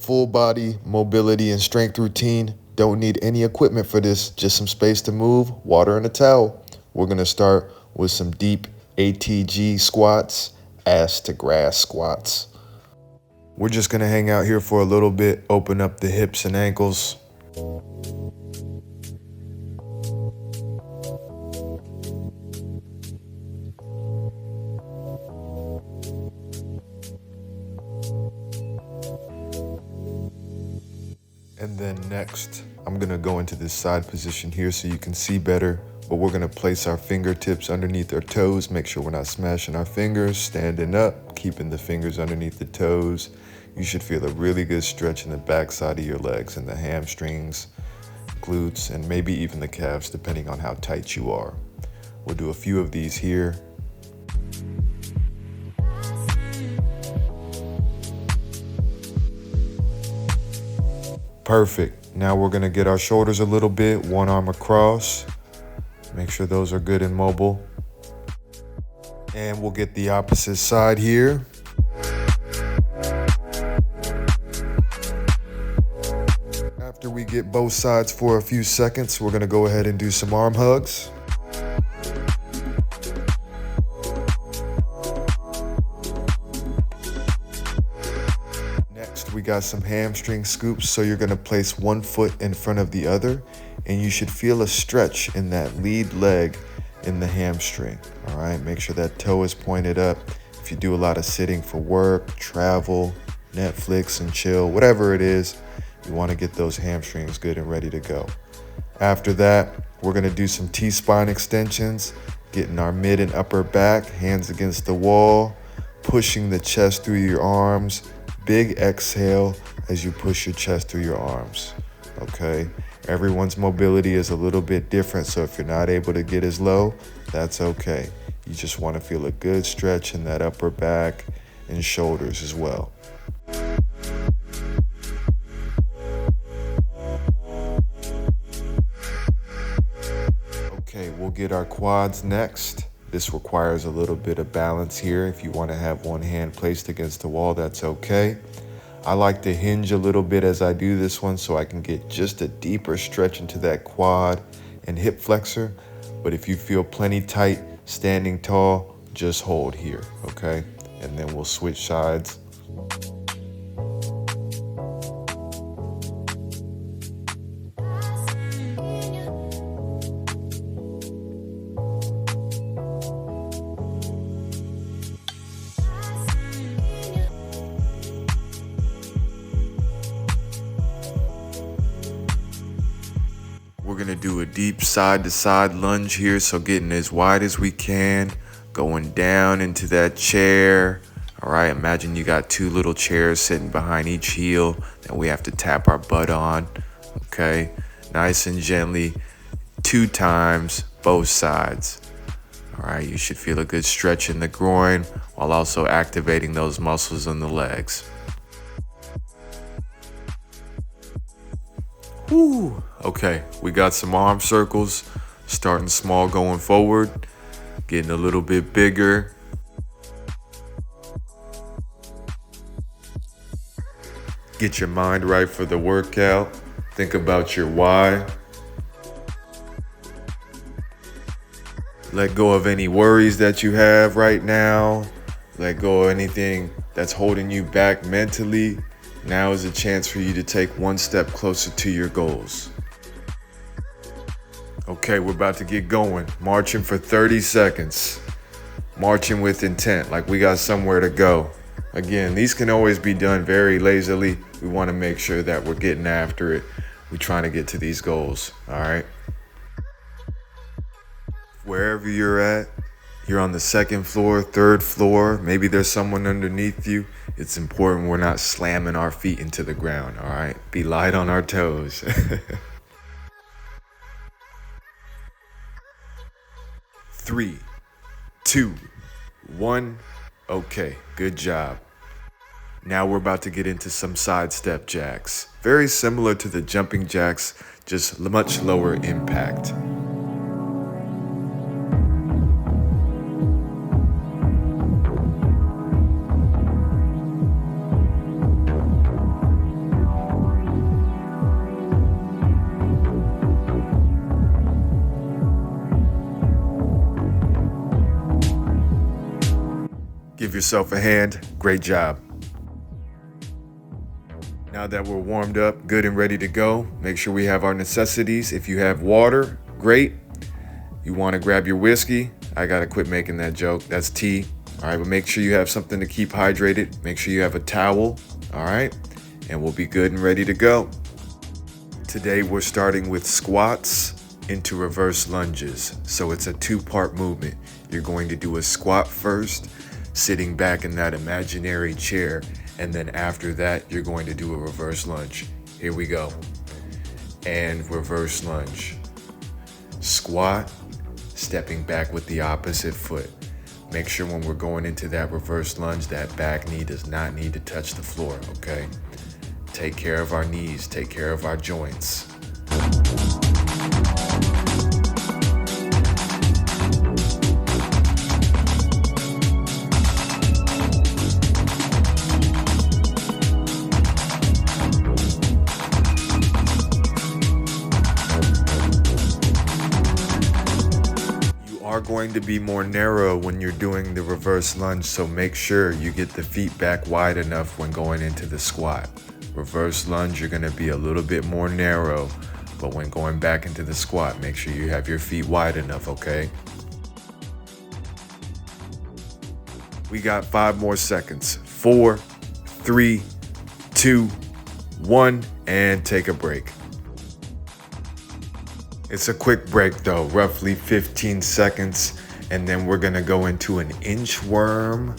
Full body mobility and strength routine. Don't need any equipment for this, just some space to move, water, and a towel. We're going to start with some deep ATG squats, ass to grass squats. We're just going to hang out here for a little bit, open up the hips and ankles. And then next, I'm gonna go into this side position here so you can see better, but we're gonna place our fingertips underneath our toes, make sure we're not smashing our fingers, standing up, keeping the fingers underneath the toes. You should feel a really good stretch in the back side of your legs and the hamstrings, glutes, and maybe even the calves, depending on how tight you are. We'll do a few of these here. Perfect. Now we're gonna get our shoulders a little bit, one arm across. Make sure those are good and mobile. And we'll get the opposite side here. After we get both sides for a few seconds, we're gonna go ahead and do some arm hugs. We got some hamstring scoops, so you're gonna place one foot in front of the other, and you should feel a stretch in that lead leg in the hamstring. All right, make sure that toe is pointed up. If you do a lot of sitting for work, travel, Netflix and chill, whatever it is, you wanna get those hamstrings good and ready to go. After that, we're gonna do some T-spine extensions, getting our mid and upper back, hands against the wall, pushing the chest through your arms. Big exhale as you push your chest through your arms, okay? Everyone's mobility is a little bit different, so if you're not able to get as low, that's okay. You just want to feel a good stretch in that upper back and shoulders as well. Okay, we'll get our quads next. This requires a little bit of balance here. If you want to have one hand placed against the wall, that's okay. I like to hinge a little bit as I do this one so I can get just a deeper stretch into that quad and hip flexor. But if you feel plenty tight standing tall, just hold here, okay? And then we'll switch sides. We're gonna do a deep side to side lunge here, so getting as wide as we can, going down into that chair. All right, imagine you got two little chairs sitting behind each heel that we have to tap our butt on, okay? Nice and gently, 2 times, both sides. All right, you should feel a good stretch in the groin while also activating those muscles in the legs. Whew. Okay, we got some arm circles, starting small going forward, getting a little bit bigger. Get your mind right for the workout. Think about your why. Let go of any worries that you have right now. Let go of anything that's holding you back mentally. Now is a chance for you to take one step closer to your goals. Okay, we're about to get going. Marching for 30 seconds. Marching with intent, like we got somewhere to go. Again, these can always be done very lazily. We want to make sure that we're getting after it. We're trying to get to these goals, all right? Wherever you're at, you're on the 2nd floor, 3rd floor, maybe there's someone underneath you. It's important we're not slamming our feet into the ground, all right? Be light on our toes. 3, 2, 1. Okay, good job. Now we're about to get into some side step jacks. Very similar to the jumping jacks, just much lower impact. yourself a hand. Great job. Now that we're warmed up, good and ready to go, make sure we have our necessities. If you have water, great. You want to grab your whiskey. I gotta quit making that joke. That's tea. All right, but make sure you have something to keep hydrated. Make sure you have a towel. All right, and we'll be good and ready to go. Today we're starting with squats into reverse lunges. So it's a two-part movement. You're going to do a squat first, sitting back in that imaginary chair, and then after that, you're going to do a reverse lunge. Here we go. And reverse lunge. Squat, stepping back with the opposite foot. Make sure when we're going into that reverse lunge, that back knee does not need to touch the floor, okay? Take care of our knees, take care of our joints. Are going to be more narrow when you're doing the reverse lunge, so make sure you get the feet back wide enough when going into the squat. Reverse lunge, you're going to be a little bit more narrow, but when going back into the squat, make sure you have your feet wide enough, okay? We got 5 more seconds. 4, 3, 2, 1, and take a break. It's a quick break though, roughly 15 seconds, and then we're gonna go into an inchworm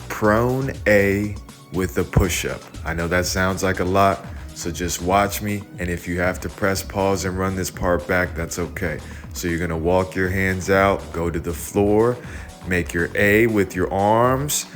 prone A with a push-up. I know that sounds like a lot, so just watch me, and if you have to press pause and run this part back, that's okay. So you're gonna walk your hands out, go to the floor, make your A with your arms,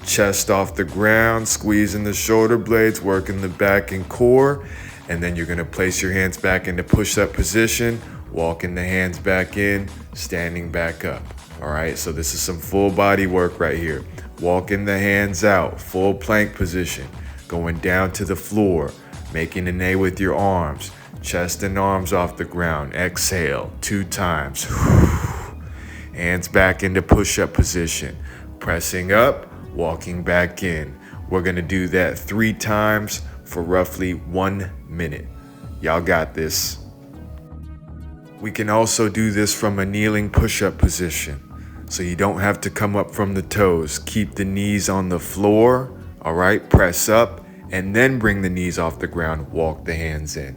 chest off the ground, squeezing the shoulder blades, working the back and core, and then you're gonna place your hands back into push-up position, walking the hands back in, standing back up. All right, so this is some full body work right here. Walking the hands out, full plank position, going down to the floor, making an A with your arms, chest and arms off the ground. Exhale 2 times. Hands back into push-up position, pressing up, walking back in. We're gonna do that 3 times for roughly 1 minute. Y'all got this. We can also do this from a kneeling push-up position. So you don't have to come up from the toes. Keep the knees on the floor, all right? Press up, and then bring the knees off the ground. Walk the hands in.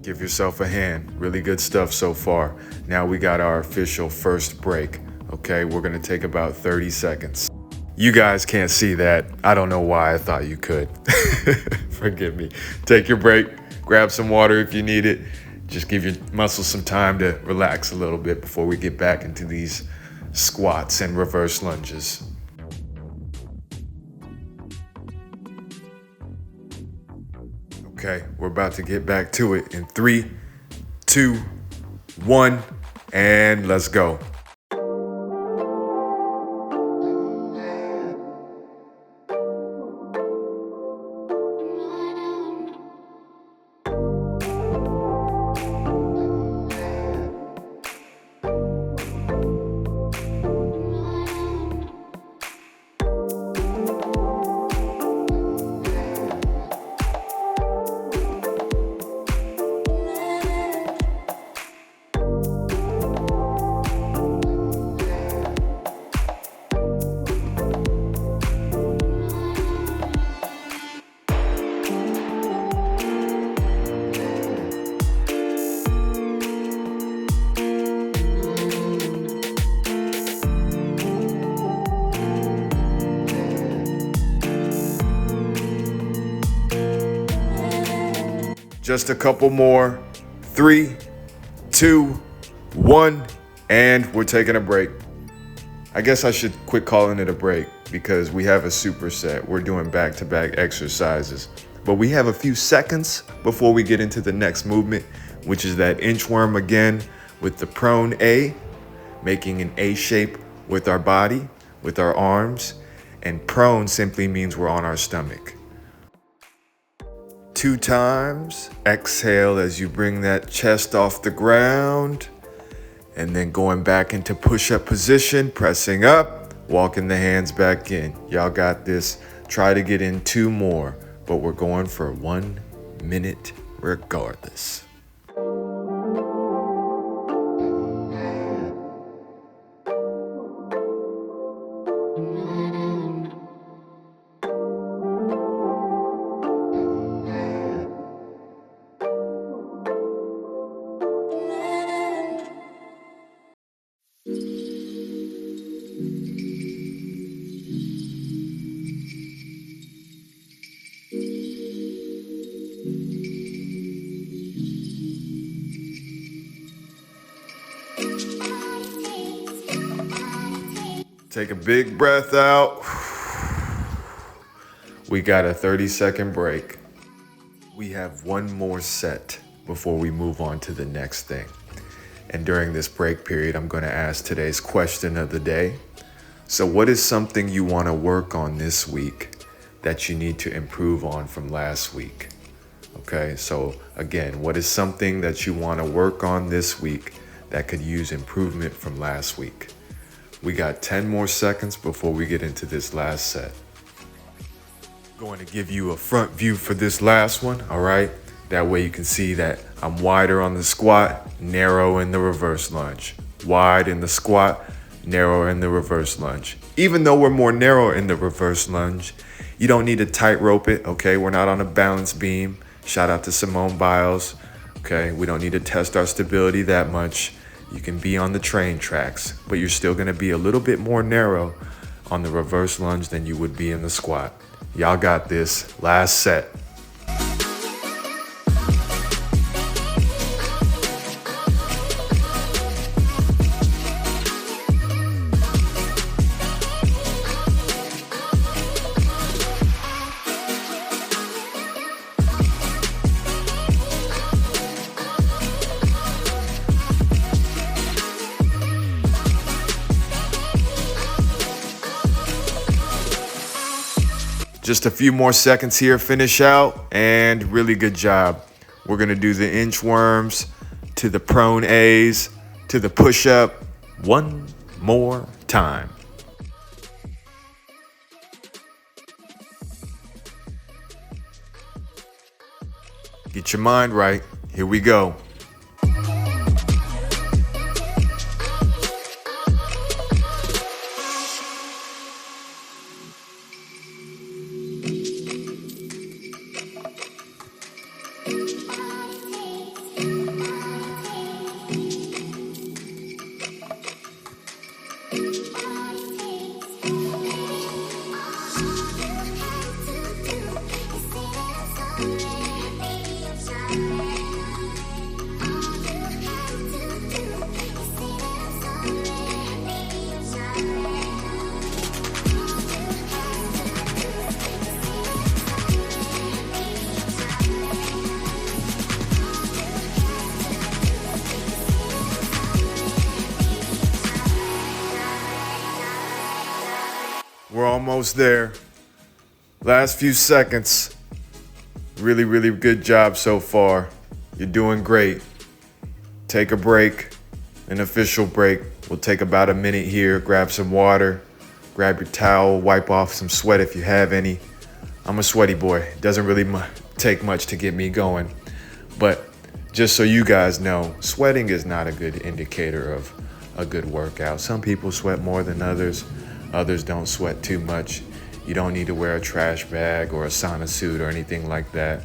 Give yourself a hand. Really good stuff so far. Now we got our official first break, okay? We're gonna take about 30 seconds. You guys can't see that. I don't know why I thought you could. Forgive me. Take your break. Grab some water if you need it. Just give your muscles some time to relax a little bit before we get back into these squats and reverse lunges. Okay, we're about to get back to it in 3, 2, 1, and let's go. Just a couple more. 3, 2, 1, and we're taking a break. I guess I should quit calling it a break because we have a superset. We're doing back-to-back exercises. But we have a few seconds before we get into the next movement, which is that inchworm again with the prone A, making an A shape with our body, with our arms, and prone simply means we're on our stomach. 2 times, exhale as you bring that chest off the ground, and then going back into push-up position, pressing up, Walking the hands back in. Y'all got this. Try to get in 2 more, but we're going for 1 minute regardless. Take a big breath out. We got a 30-second break. We have 1 more set before we move on to the next thing. And during this break period, I'm going to ask today's question of the day. So what is something you want to work on this week that you need to improve on from last week? Okay, so again, what is something that you want to work on this week that could use improvement from last week? We got 10 more seconds before we get into this last set. Going to give you a front view for this last one, all right? That way you can see that I'm wider on the squat, narrow in the reverse lunge. Wide in the squat, narrow in the reverse lunge. Even though we're more narrow in the reverse lunge, you don't need to tightrope it, okay? We're not on a balance beam. Shout out to Simone Biles, okay? We don't need to test our stability that much. You can be on the train tracks, but you're still gonna be a little bit more narrow on the reverse lunge than you would be in the squat. Y'all got this. Last set. Just a few more seconds here, finish out, and really good job. We're gonna do the inchworms to the prone A's to the push-up 1 more time. Get your mind right, here we go. We're almost there. Last few seconds. Really, really good job so far. You're doing great. Take a break, an official break. We'll take about a minute here, grab some water, grab your towel, wipe off some sweat if you have any. I'm a sweaty boy. It doesn't really take much to get me going. But just so you guys know, sweating is not a good indicator of a good workout. Some people sweat more than others. Others don't sweat too much. You don't need to wear a trash bag or a sauna suit or anything like that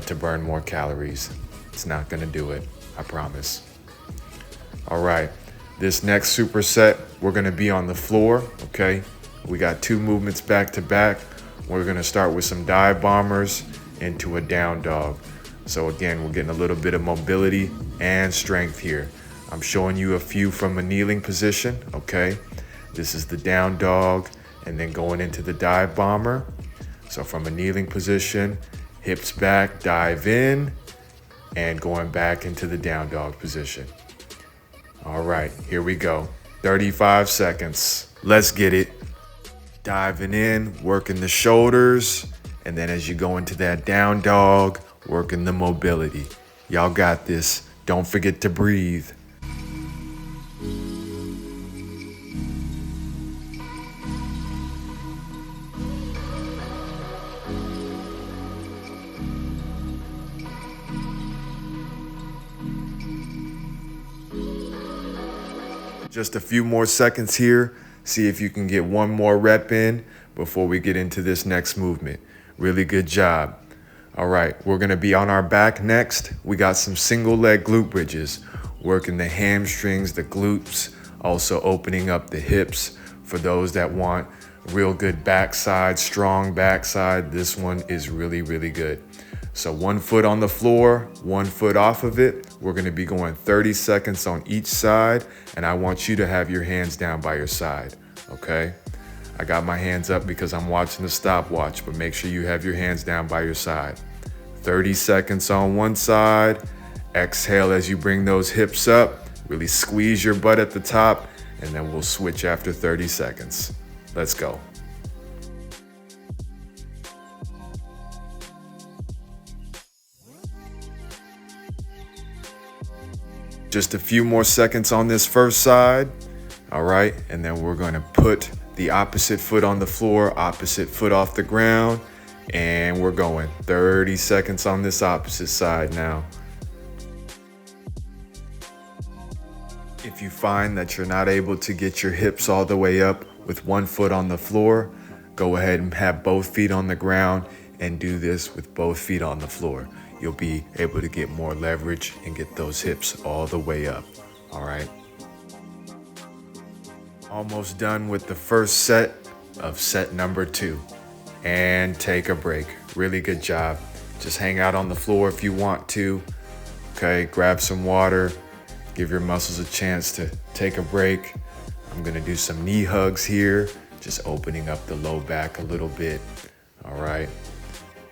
to burn more calories. It's not gonna do it, I promise. All right, this next superset, we're gonna be on the floor, okay? We got 2 movements back to back. We're gonna start with some dive bombers into a down dog. So again, we're getting a little bit of mobility and strength here. I'm showing you a few from a kneeling position, okay? This is the down dog and then going into the dive bomber. So from a kneeling position, hips back, dive in, and going back into the down dog position. All right, here we go. 35 seconds. Let's get it. Diving in, working the shoulders, and then as you go into that down dog, working the mobility. Y'all got this. Don't forget to breathe. Just a few more seconds here. See if you can get one more rep in before we get into this next movement. Really good job. All right, we're gonna be on our back next. We got some single leg glute bridges, working the hamstrings, the glutes, also opening up the hips for those that want real good backside, strong backside. This one is really, really good. So 1 foot on the floor, 1 foot off of it. We're gonna be going 30 seconds on each side, and I want you to have your hands down by your side, okay? I got my hands up because I'm watching the stopwatch, but make sure you have your hands down by your side. 30 seconds on one side. Exhale as you bring those hips up. Really squeeze your butt at the top, and then we'll switch after 30 seconds. Let's go. Just a few more seconds on this first side. All right, and then we're gonna put the opposite foot on the floor, opposite foot off the ground, and we're going 30 seconds on this opposite side now. If you find that you're not able to get your hips all the way up with 1 foot on the floor, go ahead and have both feet on the ground and do this with both feet on the floor. You'll be able to get more leverage and get those hips all the way up, all right? Almost done with the first set of set number 2. And take a break. Really good job. Just hang out on the floor if you want to, okay? Grab some water, give your muscles a chance to take a break. I'm gonna do some knee hugs here, just opening up the low back a little bit, all right?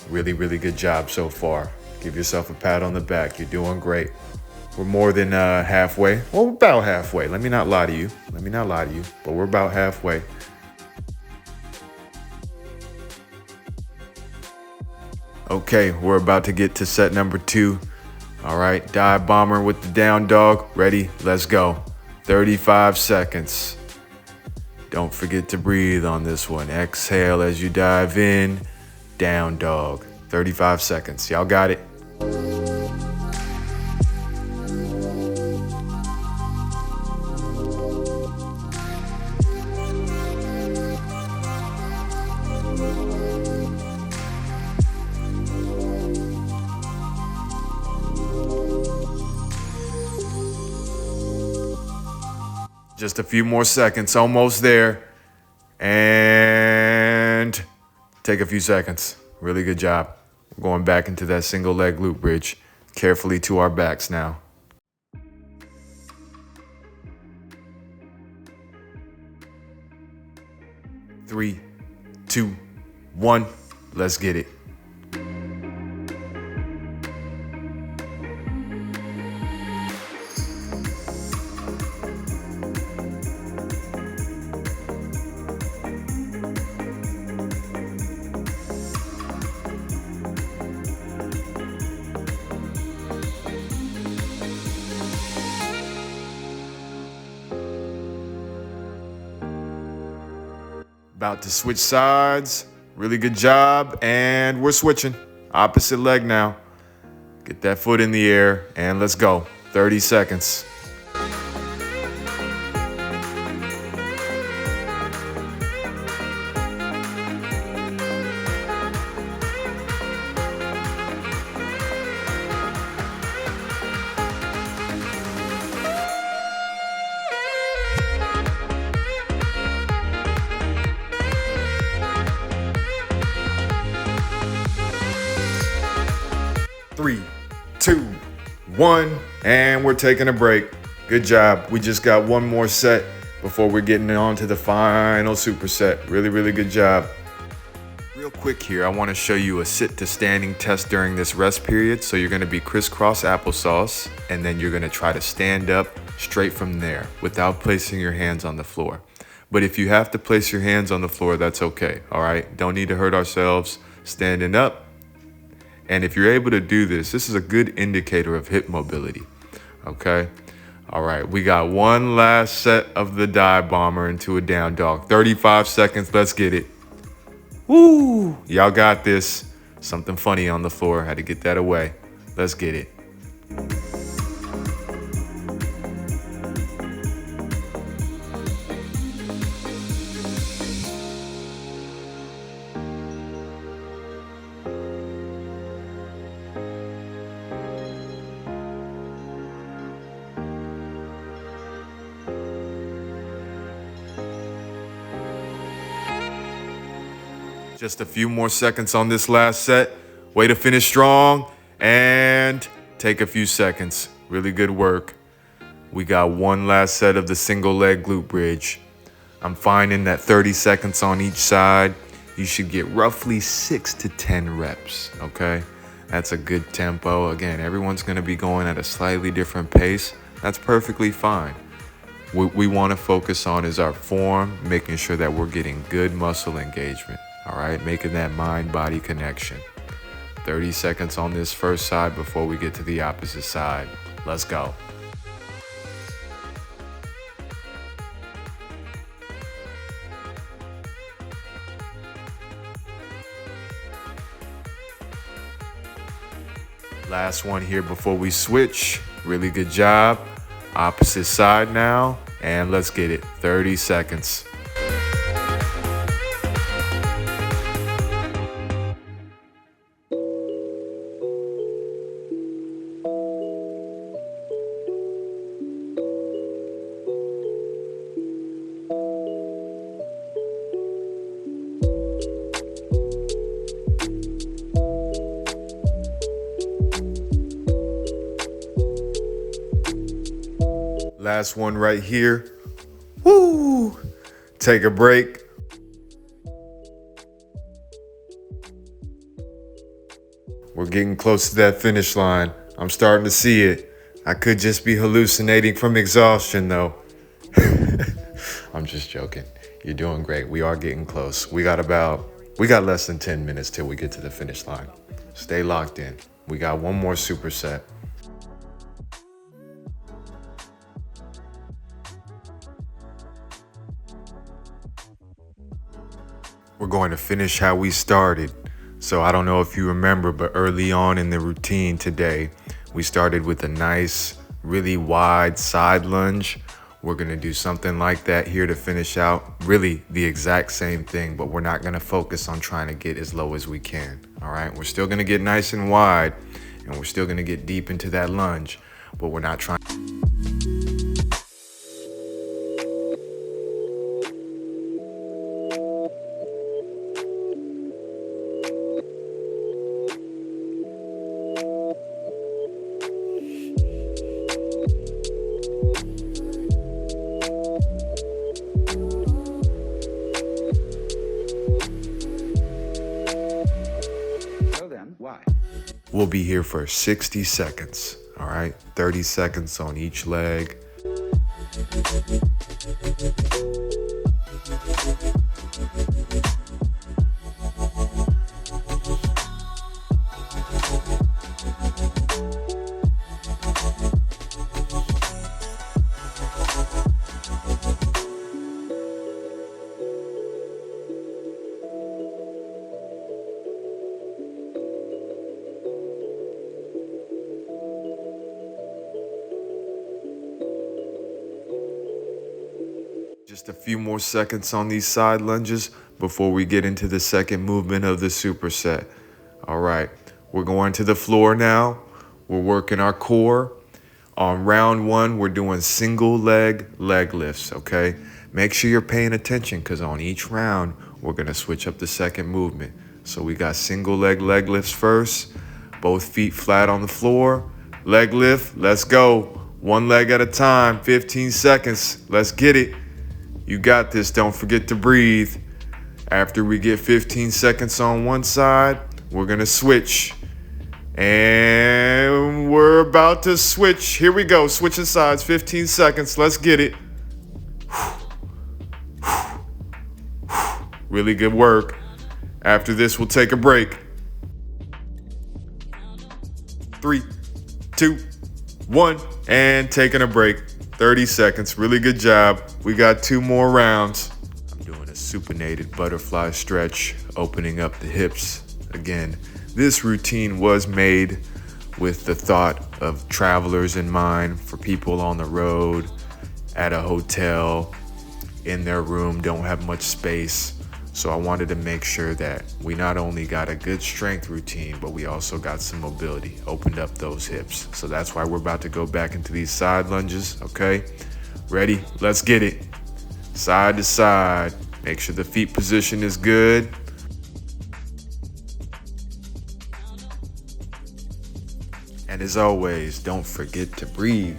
Really, really good job so far. Give yourself a pat on the back. You're doing great. We're more than halfway. Well, we're about halfway. Let me not lie to you. But we're about halfway. Okay, we're about to get to set number 2. All right, dive bomber with the down dog. Ready? Let's go. 35 seconds. Don't forget to breathe on this one. Exhale as you dive in. Down dog. 35 seconds. Y'all got it? Just a few more seconds, almost there. And take a few seconds. Really good job. We're going back into that single leg glute bridge. Carefully to our backs now. 3, 2, 1. Let's get it. About to switch sides. Really good job. And we're switching. Opposite leg now. Get that foot in the air and let's go. 30 seconds. Three, 2, 1, and we're taking a break. Good job. We just got one more set before we're getting on to the final superset. Really, really good job. Real quick here, I want to show you a sit to standing test during this rest period. So you're going to be crisscross applesauce, and then you're going to try to stand up straight from there without placing your hands on the floor. But if you have to place your hands on the floor, that's okay. All right. Don't need to hurt ourselves standing up. And if you're able to do this, this is a good indicator of hip mobility, okay? All right, we got one last set of the dive bomber into a down dog. 35 seconds, let's get it. Woo, y'all got this. Something funny on the floor, had to get that away. Let's get it. Just a few more seconds on this last set. Way to finish strong and take a few seconds. Really good work. We got one last set of the single leg glute bridge. I'm finding that 30 seconds on each side, you should get roughly 6 to 10 reps, okay? That's a good tempo. Again, everyone's gonna be going at a slightly different pace. That's perfectly fine. What we wanna focus on is our form, making sure that we're getting good muscle engagement, all right? Making that mind-body connection. 30 seconds on this first side before we get to the opposite side. Let's go. Last one here before we switch. Really good job. Opposite side now, and let's get it. 30 seconds. Last one right here. Woo! Take a break. We're getting close to that finish line. I'm starting to see it. I could just be hallucinating from exhaustion though. I'm just joking. You're doing great. We are getting close. We got less than 10 minutes till we get to the finish line. Stay locked in. We got one more superset. We're going to finish how we started. So I don't know if you remember, but early on in the routine today, we started with a nice, really wide side lunge. We're gonna do something like that here to finish out. Really the exact same thing, but we're not gonna focus on trying to get as low as we can, all right? We're still gonna get nice and wide, and we're still gonna get deep into that lunge, but we're not trying. We'll be here for 60 seconds, all right? 30 seconds on each leg. Just a few more seconds on these side lunges before we get into the second movement of the superset. All right, we're going to the floor now. We're working our core. On round one, we're doing single leg lifts, okay? Make sure you're paying attention because on each round, we're gonna switch up the second movement. So we got single leg lifts first, both feet flat on the floor. Leg lift, let's go. One leg at a time, 15 seconds, let's get it. You got this, don't forget to breathe. After we get 15 seconds on one side, we're gonna switch. And we're about to switch. Here we go, switching sides, 15 seconds, let's get it. Really good work. After this, we'll take a break. 3, 2, 1, and taking a break. 30 seconds, really good job. We got 2 more rounds. I'm doing a supinated butterfly stretch, opening up the hips. Again, this routine was made with the thought of travelers in mind, for people on the road, at a hotel, in their room, don't have much space. So I wanted to make sure that we not only got a good strength routine, but we also got some mobility, opened up those hips. So that's why we're about to go back into these side lunges, okay? Ready? Let's get it. Side to side. Make sure the feet position is good. And as always, don't forget to breathe.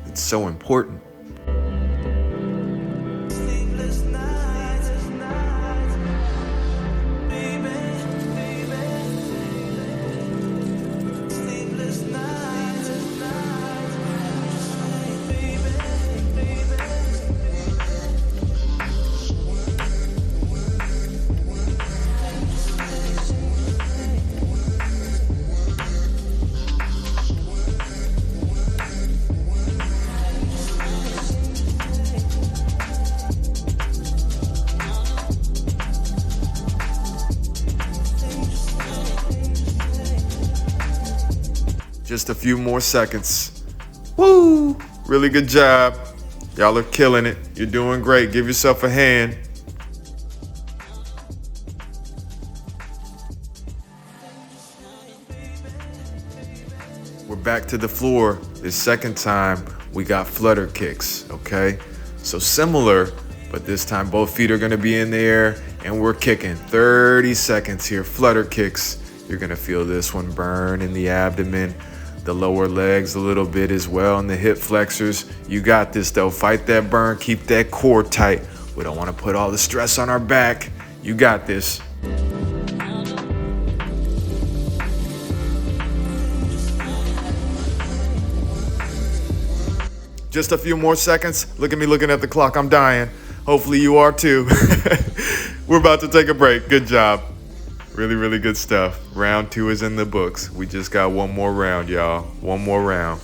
It's so important. Just a few more seconds. Woo! Really good job. Y'all are killing it. You're doing great. Give yourself a hand. We're back to the floor. This second time, we got flutter kicks, okay? So similar, but this time both feet are gonna be in the air and we're kicking. 30 seconds here, flutter kicks. You're gonna feel this one burn in the abdomen, the lower legs a little bit as well, and the hip flexors. You got this though. Fight that burn, keep that core tight. We don't wanna put all the stress on our back. You got this. Just a few more seconds. Look at me looking at the clock. I'm dying. Hopefully you are too. We're about to take a break. Good job. Really, really good stuff. Round 2 is in the books. We just got one more round, y'all. One more round.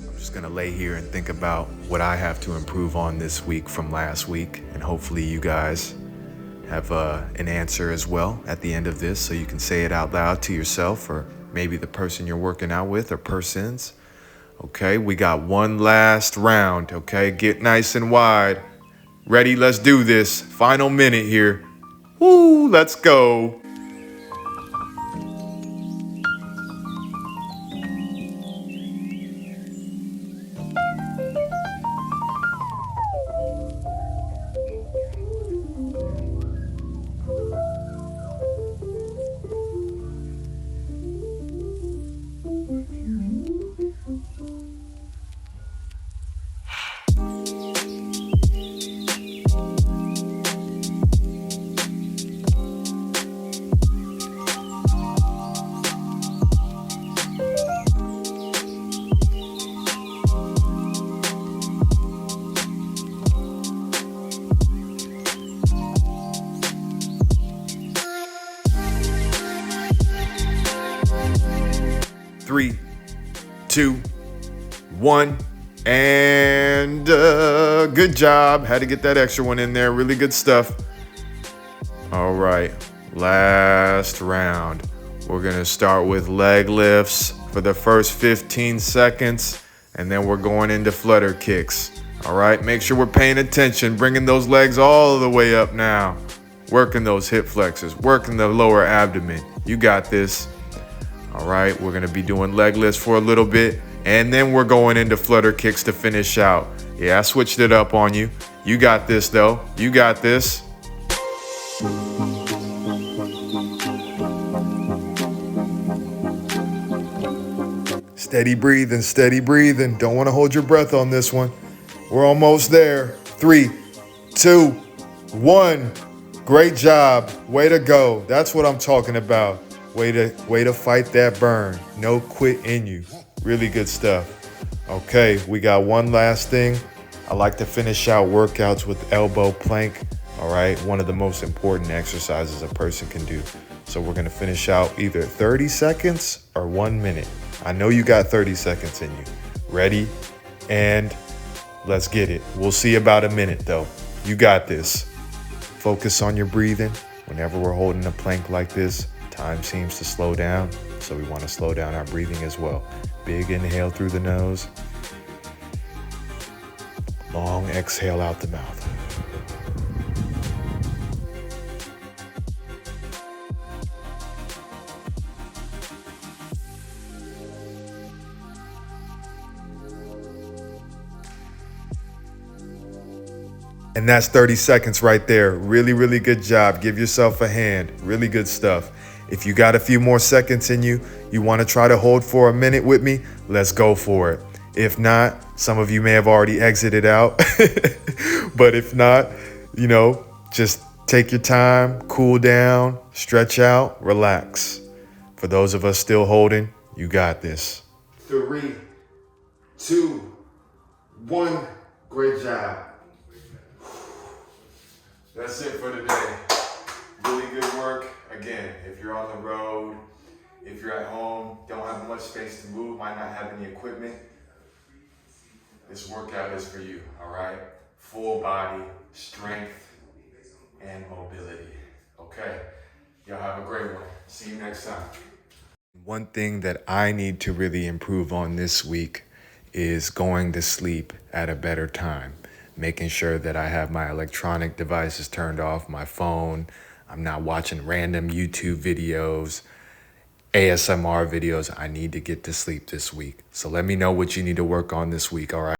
I'm just gonna lay here and think about what I have to improve on this week from last week. And hopefully you guys have an answer as well at the end of this, so you can say it out loud to yourself or maybe the person you're working out with or persons. Okay, we got one last round, okay? Get nice and wide. Ready, let's do this. Final minute here. Woo, let's go. Three, 2, 1, and good job. Had to get that extra one in there. Really good stuff. All right, last round. We're gonna start with leg lifts for the first 15 seconds, and then we're going into flutter kicks. All right, make sure we're paying attention, bringing those legs all the way up now. Working those hip flexors, working the lower abdomen. You got this. All right, we're gonna be doing leg lifts for a little bit, and then we're going into flutter kicks to finish out. Yeah, I switched it up on you. You got this though, you got this. Steady breathing. Don't wanna hold your breath on this one. We're almost there. 3, 2, 1. Great job, way to go. That's what I'm talking about. Way to fight that burn. No quit in you. Really good stuff. Okay, we got one last thing. I like to finish out workouts with elbow plank. All right, one of the most important exercises a person can do. So we're gonna finish out either 30 seconds or 1 minute. I know you got 30 seconds in you. Ready? And let's get it. We'll see about a minute though. You got this. Focus on your breathing. Whenever we're holding a plank like this, time seems to slow down, so we want to slow down our breathing as well. Big inhale through the nose. Long exhale out the mouth. And that's 30 seconds right there. Really, really good job. Give yourself a hand. Really good stuff. If you got a few more seconds in you, you want to try to hold for a minute with me, let's go for it. If not, some of you may have already exited out. But if not, just take your time, cool down, stretch out, relax. For those of us still holding, you got this. 3, 2, 1. Great job. That's it for today. Really good work. Again, if you're on the road, if you're at home, don't have much space to move, might not have any equipment, this workout is for you, all right? Full body, strength, and mobility. Okay, y'all have a great one. See you next time. One thing that I need to really improve on this week is going to sleep at a better time. Making sure that I have my electronic devices turned off, my phone. I'm not watching random YouTube videos, ASMR videos. I need to get to sleep this week. So let me know what you need to work on this week, all right?